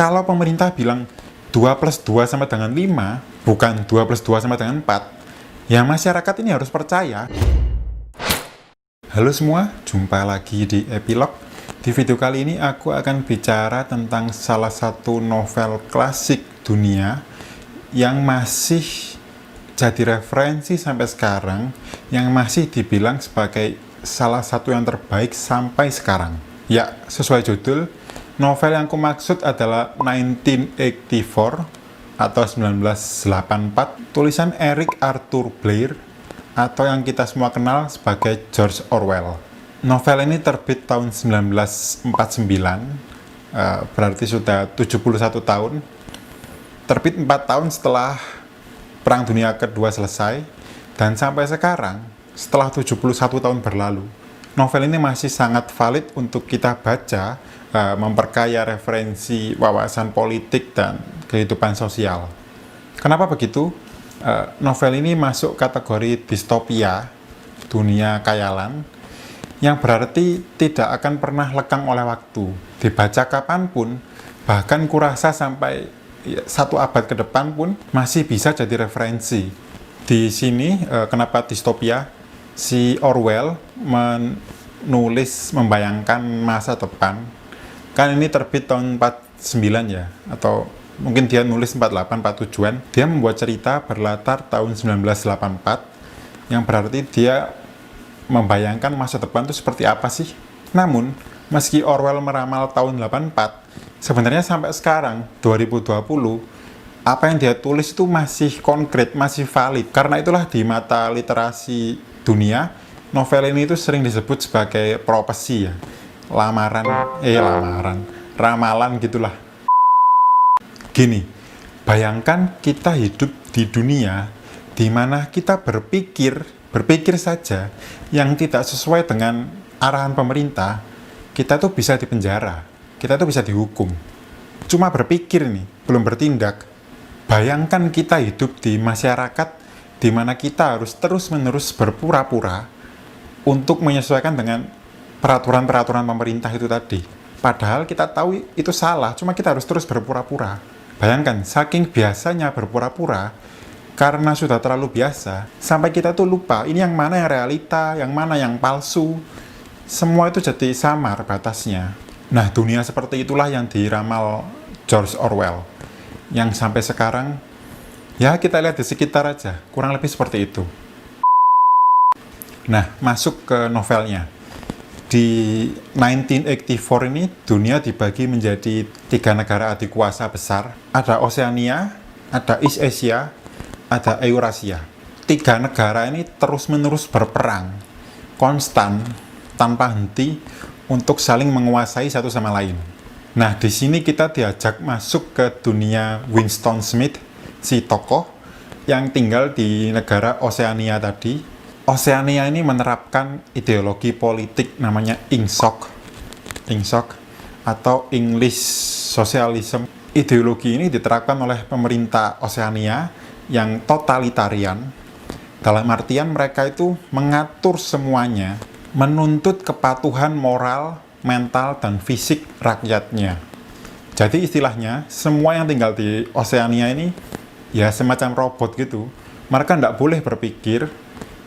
Kalau pemerintah bilang 2 plus 2 sama dengan 5, bukan 2 plus 2 sama dengan 4, ya masyarakat ini harus percaya. Halo semua, jumpa lagi di Epilog. Di video kali ini aku akan bicara tentang salah satu novel klasik dunia yang masih jadi referensi sampai sekarang, yang masih dibilang sebagai salah satu yang terbaik sampai sekarang. Ya, sesuai judul, novel yang aku maksud adalah 1984 atau 1984, tulisan Eric Arthur Blair atau yang kita semua kenal sebagai George Orwell. Novel ini terbit tahun 1949, berarti sudah 71 tahun. Terbit 4 tahun setelah Perang Dunia Kedua selesai, dan sampai sekarang, setelah 71 tahun berlalu, novel ini masih sangat valid untuk kita baca, memperkaya referensi wawasan politik dan kehidupan sosial. Kenapa begitu? Novel ini masuk kategori distopia, dunia khayalan, yang berarti tidak akan pernah lekang oleh waktu. Dibaca kapanpun, bahkan kurasa sampai 1 abad ke depan pun masih bisa jadi referensi. Di sini, kenapa distopia? Si Orwell menulis, membayangkan masa depan. Kan ini terbit tahun 49 ya, atau mungkin dia nulis 48, 47-an. Dia membuat cerita berlatar tahun 1984, yang berarti dia membayangkan masa depan itu seperti apa sih. Namun, meski Orwell meramal tahun 84, sebenarnya sampai sekarang, 2020, apa yang dia tulis itu masih konkret, masih valid. Karena itulah di mata literasi dunia, novel ini itu sering disebut sebagai profesi ya. Ramalan gitulah. Gini, bayangkan kita hidup di dunia di mana kita berpikir saja yang tidak sesuai dengan arahan pemerintah, kita tuh bisa dipenjara, kita tuh bisa dihukum. Cuma berpikir nih, belum bertindak. Bayangkan kita hidup di masyarakat di mana kita harus terus-menerus berpura-pura untuk menyesuaikan dengan peraturan-peraturan pemerintah itu tadi. Padahal kita tahu itu salah, cuma kita harus terus berpura-pura. Bayangkan, saking biasanya berpura-pura, karena sudah terlalu biasa, sampai kita tuh lupa, ini yang mana yang realita, yang mana yang palsu. Semua itu jadi samar batasnya. Nah, dunia seperti itulah yang diramal George Orwell. Yang sampai sekarang, ya kita lihat di sekitar aja, kurang lebih seperti itu. Nah, masuk ke novelnya. Di 1984 ini, dunia dibagi menjadi 3 negara adikuasa besar. Ada Oseania, ada East Asia, ada Eurasia. 3 negara ini terus-menerus berperang, konstan, tanpa henti, untuk saling menguasai satu sama lain. Nah, di sini kita diajak masuk ke dunia Winston Smith, si tokoh yang tinggal di negara Oseania tadi. Oseania ini menerapkan ideologi politik namanya Ingsoc atau English Socialism. Ideologi ini diterapkan oleh pemerintah Oseania yang totalitarian. Dalam artian mereka itu mengatur semuanya, menuntut kepatuhan moral, mental, dan fisik rakyatnya. Jadi istilahnya, semua yang tinggal di Oseania ini ya semacam robot gitu. Mereka tidak boleh berpikir,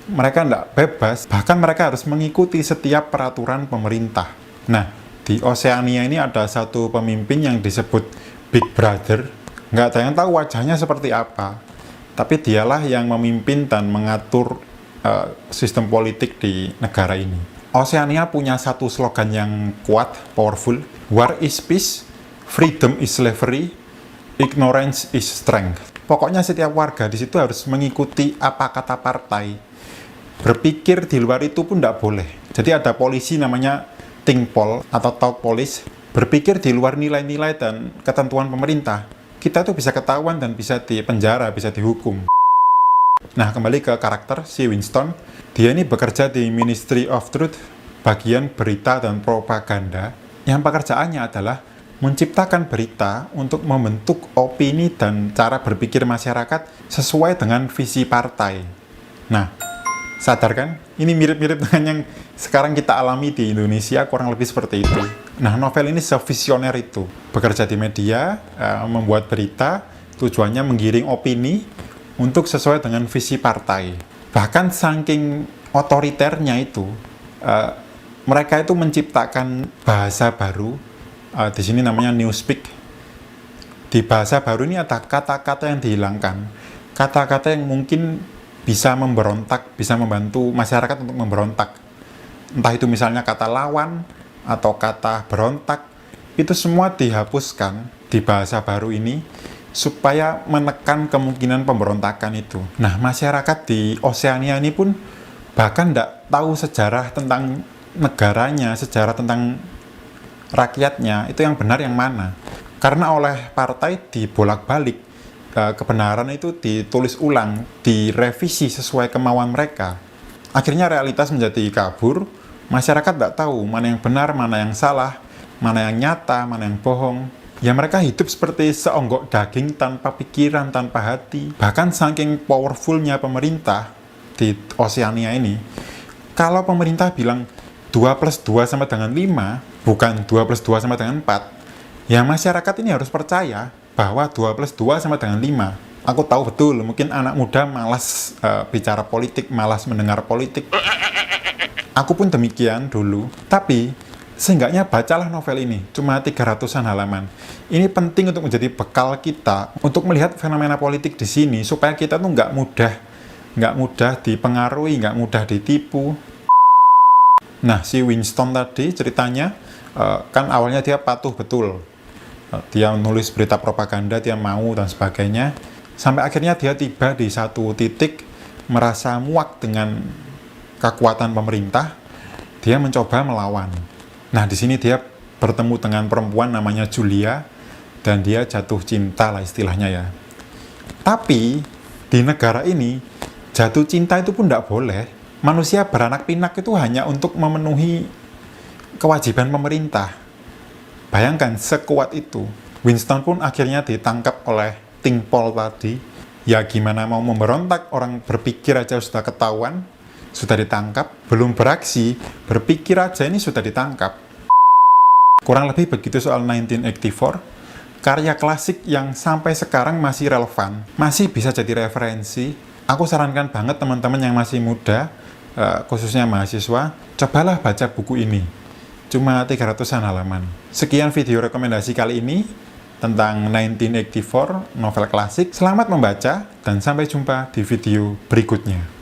mereka tidak bebas, bahkan mereka harus mengikuti setiap peraturan pemerintah. Nah, di Oseania ini ada satu pemimpin yang disebut Big Brother. Nggak ada yang tahu wajahnya seperti apa, tapi dialah yang memimpin dan mengatur sistem politik di negara ini. Oseania punya satu slogan yang kuat, powerful. War is peace, freedom is slavery, ignorance is strength. Pokoknya setiap warga di situ harus mengikuti apa kata partai. Berpikir di luar itu pun tidak boleh. Jadi ada polisi namanya Tingpol atau Talk Police. Berpikir di luar nilai-nilai dan ketentuan pemerintah, kita tuh bisa ketahuan dan bisa dipenjara, bisa dihukum. Nah, kembali ke karakter si Winston. Dia ini bekerja di Ministry of Truth, bagian berita dan propaganda, yang pekerjaannya adalah menciptakan berita untuk membentuk opini dan cara berpikir masyarakat sesuai dengan visi partai. Nah, sadar kan? Ini mirip-mirip dengan yang sekarang kita alami di Indonesia, kurang lebih seperti itu. Nah, novel ini sevisioner itu. Bekerja di media, membuat berita, tujuannya menggiring opini untuk sesuai dengan visi partai. Bahkan saking otoriternya itu, mereka itu menciptakan bahasa baru, di sini namanya newspeak. Di bahasa baru ini ada kata-kata yang dihilangkan, kata-kata yang mungkin bisa memberontak, bisa membantu masyarakat untuk memberontak. Entah itu misalnya kata lawan, atau kata berontak, itu semua dihapuskan di bahasa baru ini supaya menekan kemungkinan pemberontakan itu. Nah, masyarakat di Oseania ini pun bahkan tidak tahu sejarah tentang negaranya, sejarah tentang rakyatnya, itu yang benar yang mana. Karena oleh partai dibolak-balik, kebenaran itu ditulis ulang, direvisi sesuai kemauan mereka. Akhirnya realitas menjadi kabur. Masyarakat tidak tahu mana yang benar, mana yang salah, mana yang nyata, mana yang bohong. Ya mereka hidup seperti seonggok daging tanpa pikiran, tanpa hati. Bahkan saking powerfulnya pemerintah di Oseania ini, kalau pemerintah bilang 2+2 sama dengan 5, bukan 2+2 sama dengan 4, ya masyarakat ini harus percaya bahwa 2+2 sama dengan 5. Aku tahu betul, mungkin anak muda malas bicara politik, malas mendengar politik. Aku pun demikian dulu, tapi seenggaknya bacalah novel ini, cuma 300-an halaman. Ini penting untuk menjadi bekal kita untuk melihat fenomena politik di sini, supaya kita tuh nggak mudah dipengaruhi, nggak mudah ditipu. Nah, si Winston tadi ceritanya, kan awalnya dia patuh betul. Dia nulis berita propaganda, dia mau dan sebagainya. Sampai akhirnya dia tiba di satu titik, merasa muak dengan kekuatan pemerintah, dia mencoba melawan. Nah, di sini dia bertemu dengan perempuan namanya Julia, dan dia jatuh cinta lah istilahnya ya. Tapi, di negara ini, jatuh cinta itu pun tidak boleh. Manusia beranak pinak itu hanya untuk memenuhi kewajiban pemerintah. Bayangkan, sekuat itu. Winston pun akhirnya ditangkap oleh Ting Pol tadi. Ya gimana mau memberontak, orang berpikir aja sudah ketahuan, sudah ditangkap, belum beraksi, berpikir aja ini sudah ditangkap. Kurang lebih begitu soal 1984, karya klasik yang sampai sekarang masih relevan, masih bisa jadi referensi. Aku sarankan banget teman-teman yang masih muda, khususnya mahasiswa, cobalah baca buku ini. Cuma 300-an halaman. Sekian video rekomendasi kali ini tentang 1984, novel klasik. Selamat membaca, dan sampai jumpa di video berikutnya.